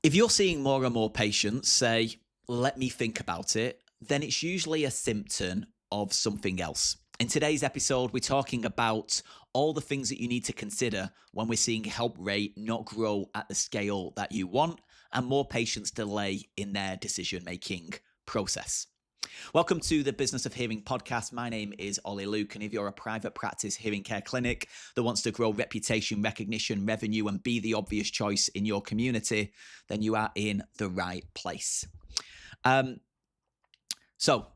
If you're seeing more and more patients say, let me think about it, then it's usually a symptom of something else. In today's episode, we're talking about all the things that you need to consider when we're seeing help rate not grow at the scale that you want and more patients delay in their decision-making process. Welcome to the Business of Hearing podcast. My name is Ollie Luke, and if you're a private practice hearing care clinic that wants to grow reputation, recognition, revenue, and be the obvious choice in your community, then you are in the right place. So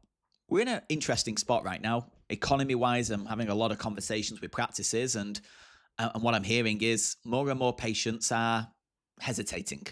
we're in an interesting spot right now. Economy-wise, I'm having a lot of conversations with practices, and what I'm hearing is more and more patients are hesitating.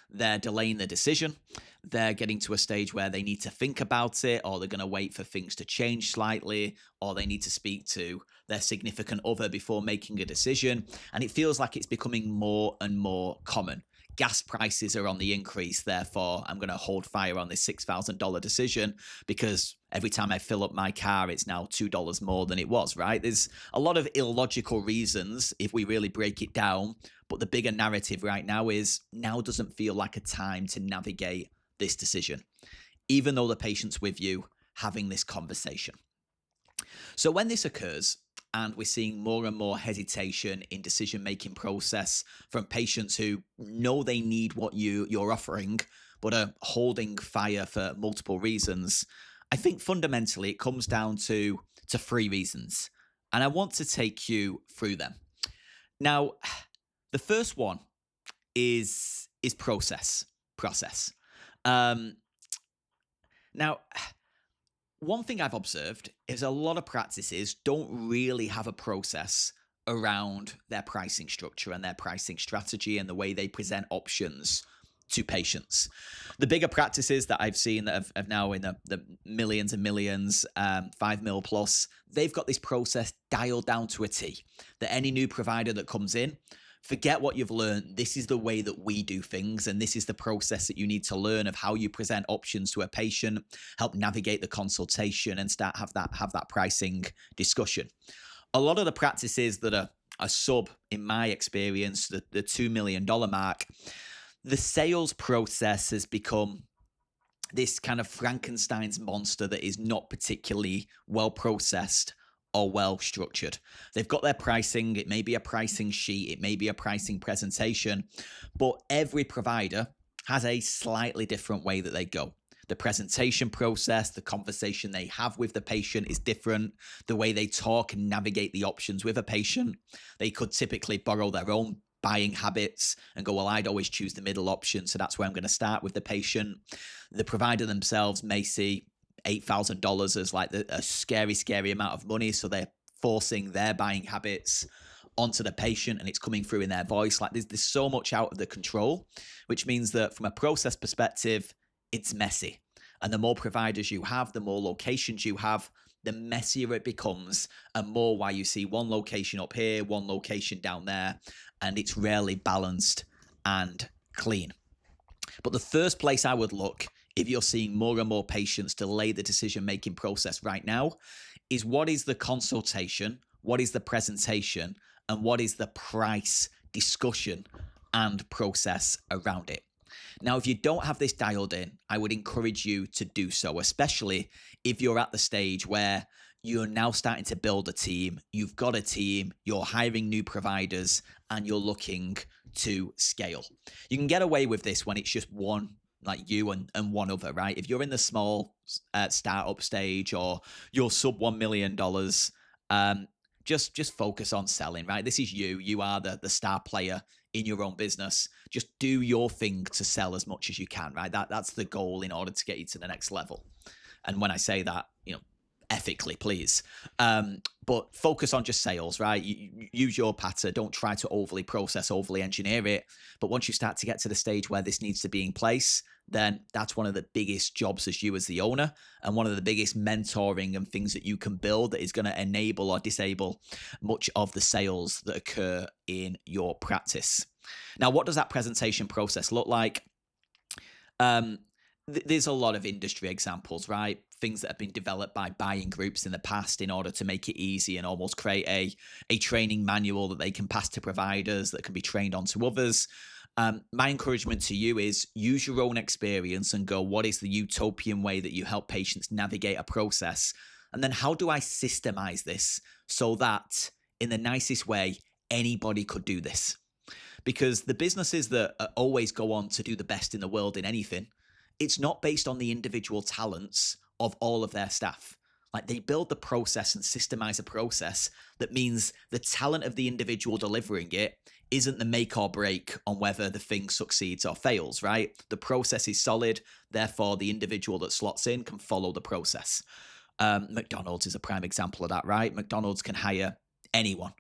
They're delaying the decision. They're getting to a stage where they need to think about it, or they're going to wait for things to change slightly, or they need to speak to their significant other before making a decision. And it feels like it's becoming more and more common. Gas prices are on the increase, therefore I'm going to hold fire on this $6,000 decision because every time I fill up my car, it's now $2 more than it was, right? There's a lot of illogical reasons if we really break it down, but the bigger narrative right now is now doesn't feel like a time to navigate this decision, even though the patient's with you having this conversation. So when this occurs, and we're seeing more and more hesitation in decision-making process from patients who know they need what you're offering, but are holding fire for multiple reasons. I think fundamentally it comes down to three reasons, and I want to take you through them. Now, the first one is process. Now, one thing I've observed is a lot of practices don't really have a process around their pricing structure and their pricing strategy and the way they present options to patients. The bigger practices that I've seen that have now in the millions and millions, 5 mil plus, they've got this process dialed down to a T, that any new provider that comes in, forget what you've learned. This is the way that we do things, and this is the process that you need to learn of how you present options to a patient, help navigate the consultation, and start have that pricing discussion. A lot of the practices that are sub, in my experience, the $2 million mark, the sales process has become this kind of Frankenstein's monster that is not particularly well processed or well structured. They've got their pricing. It may be a pricing sheet. It may be a pricing presentation, but every provider has a slightly different way that they go. The presentation process, the conversation they have with the patient is different. The way they talk and navigate the options with a patient, they could typically borrow their own buying habits and go, well, I'd always choose the middle option, so that's where I'm going to start with the patient. The provider themselves may see $8,000 as like a scary amount of money. So they're forcing their buying habits onto the patient and it's coming through in their voice. Like there's so much out of the control, which means that from a process perspective, it's messy. And the more providers you have, the more locations you have, the messier it becomes, and more why you see one location up here, one location down there, and it's rarely balanced and clean. But the first place I would look, if you're seeing more and more patients delay the decision-making process right now, is what is the consultation, what is the presentation, and what is the price discussion and process around it. Now, if you don't have this dialed in, I would encourage you to do so, especially if you're at the stage where you're now starting to build a team, you've got a team, you're hiring new providers, and you're looking to scale. You can get away with this when it's just one, like you and one other, right? If you're in the small startup stage or you're sub $1 million, just focus on selling, right? This is you. You are the star player in your own business. Just do your thing to sell as much as you can, right? That's the goal in order to get you to the next level. And when I say that, ethically, please. But focus on just sales, right? You use your patter. Don't try to overly process, overly engineer it. But once you start to get to the stage where this needs to be in place, then that's one of the biggest jobs as you as the owner, and one of the biggest mentoring and things that you can build that is going to enable or disable much of the sales that occur in your practice. Now, what does that presentation process look like? There's a lot of industry examples, right? Things that have been developed by buying groups in the past in order to make it easy and almost create a training manual that they can pass to providers that can be trained onto others. My encouragement to you is use your own experience and go, what is the utopian way that you help patients navigate a process? And then how do I systemize this so that in the nicest way, anybody could do this? Because the businesses that always go on to do the best in the world in anything, it's not based on the individual talents of all of their staff. Like they build the process and systemize a process that means the talent of the individual delivering it isn't the make or break on whether the thing succeeds or fails, right? The process is solid, therefore the individual that slots in can follow the process. McDonald's is a prime example of that, right? McDonald's can hire anyone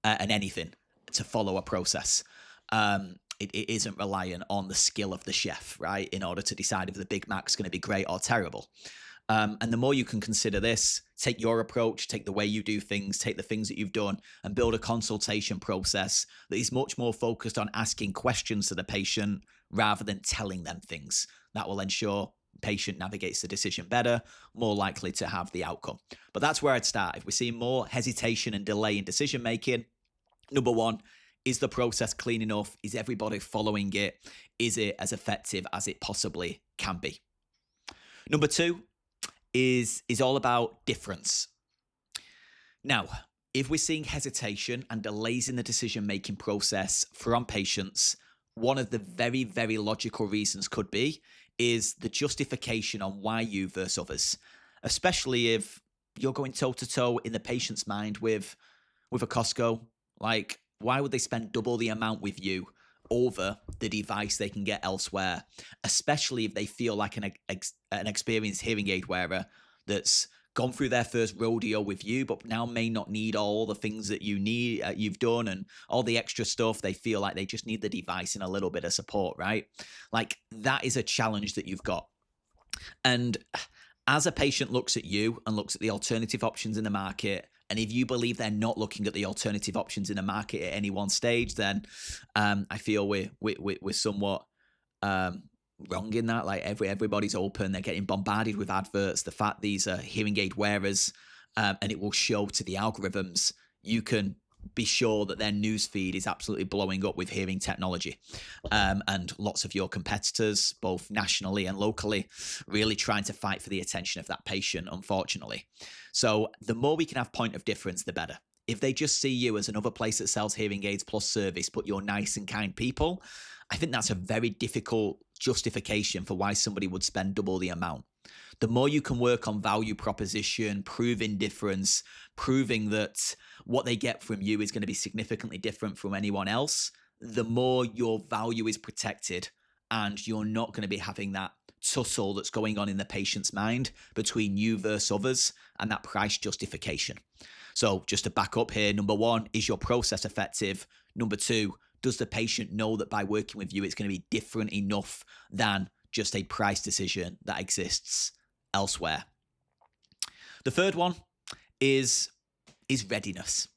and anything to follow a process. It isn't reliant on the skill of the chef, right? In order to decide if the Big Mac's going to be great or terrible. And the more you can consider this, take your approach, take the way you do things, take the things that you've done and build a consultation process that is much more focused on asking questions to the patient rather than telling them things. That will ensure patient navigates the decision better, more likely to have the outcome. But that's where I'd start. If we're seeing more hesitation and delay in decision making, number one, is the process clean enough? Is everybody following it? Is it as effective as it possibly can be? Number two is all about difference. Now, if we're seeing hesitation and delays in the decision-making process from patients, one of the very, very logical reasons could be is the justification on why you versus others, especially if you're going toe-to-toe in the patient's mind with a Costco. Like, why would they spend double the amount with you over the device they can get elsewhere, especially if they feel like an experienced hearing aid wearer that's gone through their first rodeo with you, but now may not need all the things that you've done and all the extra stuff. They feel like they just need the device and a little bit of support, right? Like that is a challenge that you've got. And as a patient looks at you and looks at the alternative options in the market, and if you believe they're not looking at the alternative options in the market at any one stage, then I feel we're somewhat wrong in that. Like everybody's open, they're getting bombarded with adverts. The fact these are hearing aid wearers, and it will show to the algorithms. You can be sure that their news feed is absolutely blowing up with hearing technology, and lots of your competitors, both nationally and locally, really trying to fight for the attention of that patient, unfortunately. So the more we can have point of difference, the better. If they just see you as another place that sells hearing aids plus service, but you're nice and kind people, I think that's a very difficult justification for why somebody would spend double the amount. The more you can work on value proposition, proving difference, proving that what they get from you is going to be significantly different from anyone else, the more your value is protected and you're not going to be having that tussle that's going on in the patient's mind between you versus others and that price justification. So just to back up here, number one, is your process effective? Number two, does the patient know that by working with you, it's going to be different enough than just a price decision that exists elsewhere? The third one is readiness.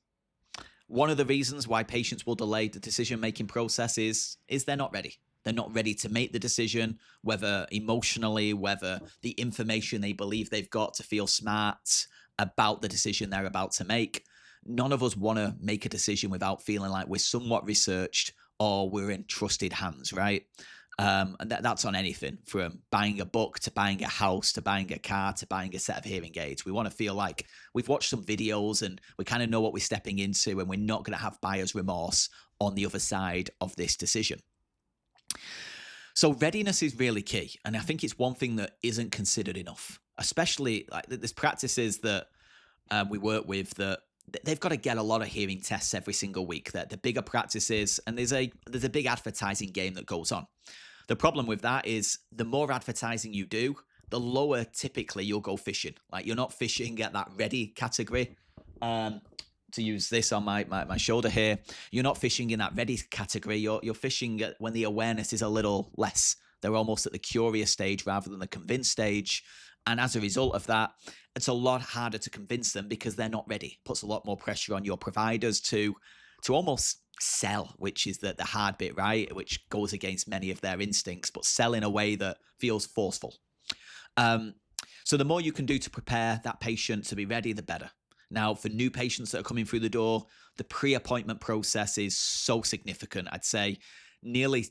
One of the reasons why patients will delay the decision-making process is they're not ready. They're not ready to make the decision, whether emotionally, whether the information they believe they've got to feel smart about the decision they're about to make. None of us want to make a decision without feeling like we're somewhat researched or we're in trusted hands, right? And that's on anything from buying a book to buying a house to buying a car to buying a set of hearing aids. We want to feel like we've watched some videos and we kind of know what we're stepping into and we're not going to have buyer's remorse on the other side of this decision. So readiness is really key. And I think it's one thing that isn't considered enough, especially like there's practices that we work with that they've got to get a lot of hearing tests every single week. That the bigger practices, and there's a big advertising game that goes on. The problem with that is the more advertising you do, the lower typically you'll go fishing. Like you're not fishing at that ready category. To use this on my shoulder here, you're not fishing in that ready category. You're fishing at when the awareness is a little less. They're almost at the curious stage rather than the convinced stage. And as a result of that, it's a lot harder to convince them because they're not ready. It puts a lot more pressure on your providers to almost sell, which is the hard bit, right? Which goes against many of their instincts, but sell in a way that feels forceful. So the more you can do to prepare that patient to be ready, the better. Now, for new patients that are coming through the door, the pre-appointment process is so significant. I'd say nearly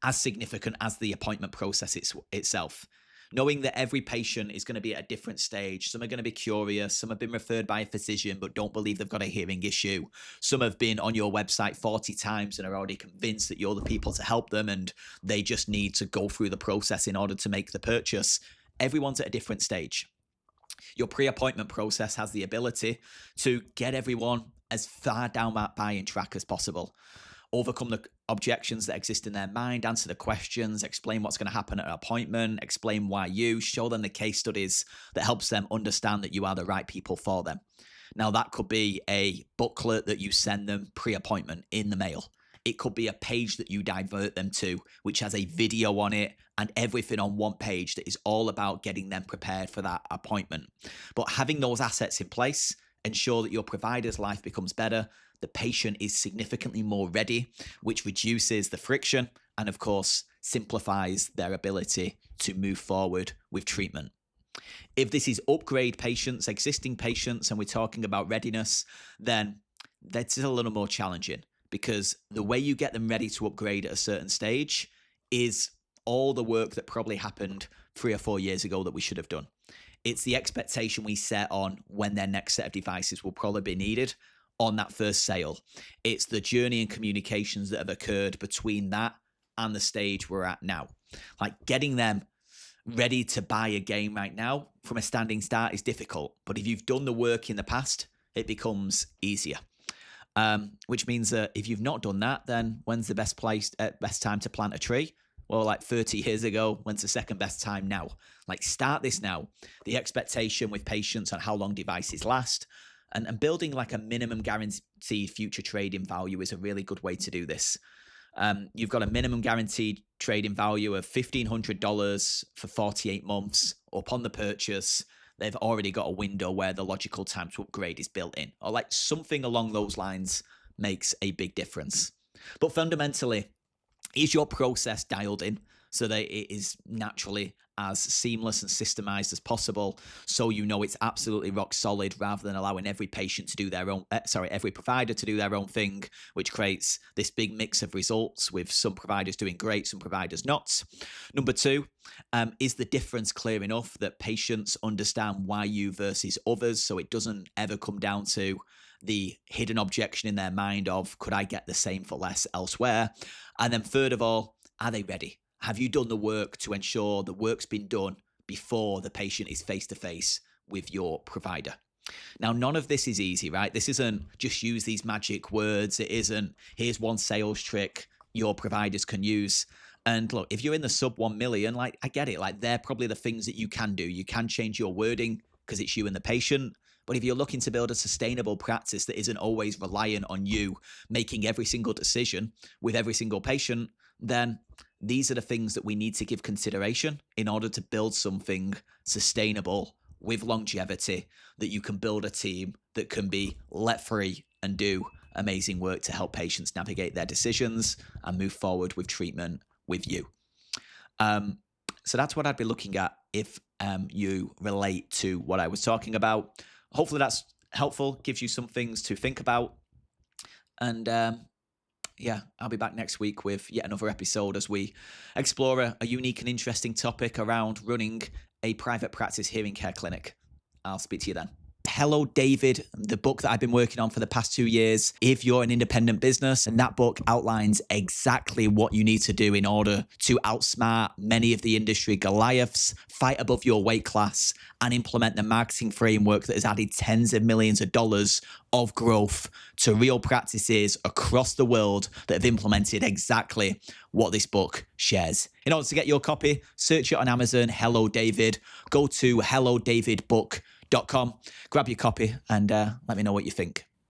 as significant as the appointment process itself. Knowing that every patient is going to be at a different stage. Some are going to be curious. Some have been referred by a physician but don't believe they've got a hearing issue. Some have been on your website 40 times and are already convinced that you're the people to help them, and they just need to go through the process in order to make the purchase. Everyone's at a different stage. Your pre-appointment process has the ability to get everyone as far down that buying track as possible. Overcome the objections that exist in their mind, answer the questions, explain what's going to happen at an appointment, explain why you, show them the case studies that helps them understand that you are the right people for them. Now, that could be a booklet that you send them pre-appointment in the mail. It could be a page that you divert them to, which has a video on it and everything on one page that is all about getting them prepared for that appointment. But having those assets in place ensure that your provider's life becomes better, the patient is significantly more ready, which reduces the friction and, of course, simplifies their ability to move forward with treatment. If this is upgrade patients, existing patients, and we're talking about readiness, then that's a little more challenging, because the way you get them ready to upgrade at a certain stage is all the work that probably happened 3 or 4 years ago that we should have done. It's the expectation we set on when their next set of devices will probably be needed on that first sale. It's the journey and communications that have occurred between that and the stage we're at now. Like, getting them ready to buy a game right now from a standing start is difficult. But if you've done the work in the past, it becomes easier. Which means that if you've not done that, then when's the best time to plant a tree? Well, like 30 years ago. When's the second best time? Now. Like, start this now. The expectation with patients on how long devices last, and building like a minimum guaranteed future trading value is a really good way to do this. You've got a minimum guaranteed trading value of $1,500 for 48 months. Upon the purchase, they've already got a window where the logical time to upgrade is built in, or like something along those lines makes a big difference. But fundamentally, is your process dialed in so that it is naturally as seamless and systemized as possible, so you know it's absolutely rock solid, rather than allowing every patient to do their own, every provider to do their own thing, which creates this big mix of results with some providers doing great, some providers not. Number 2, is the difference clear enough that patients understand why you versus others, so it doesn't ever come down to the hidden objection in their mind of, could I get the same for less elsewhere? And then third of all, are they ready? Have you done the work to ensure the work's been done before the patient is face-to-face with your provider? Now, none of this is easy, right? This isn't just use these magic words. It isn't, here's one sales trick your providers can use. And look, if you're in the sub 1 million, like, I get it. Like, they're probably the things that you can do. You can change your wording because it's you and the patient. But if you're looking to build a sustainable practice that isn't always reliant on you making every single decision with every single patient, then these are the things that we need to give consideration in order to build something sustainable with longevity, that you can build a team that can be let free and do amazing work to help patients navigate their decisions and move forward with treatment with you. So that's what I'd be looking at if you relate to what I was talking about. Hopefully that's helpful, gives you some things to think about. And yeah, I'll be back next week with yet another episode as we explore a unique and interesting topic around running a private practice hearing care clinic. I'll speak to you then. Hello, David, the book that I've been working on for the past 2 years. If you're an independent business, and that book outlines exactly what you need to do in order to outsmart many of the industry Goliaths, fight above your weight class, and implement the marketing framework that has added tens of millions of dollars of growth to real practices across the world that have implemented exactly what this book shares. In order to get your copy, search it on Amazon, Hello David. Go to hellodavidbook.com, grab your copy, and let me know what you think.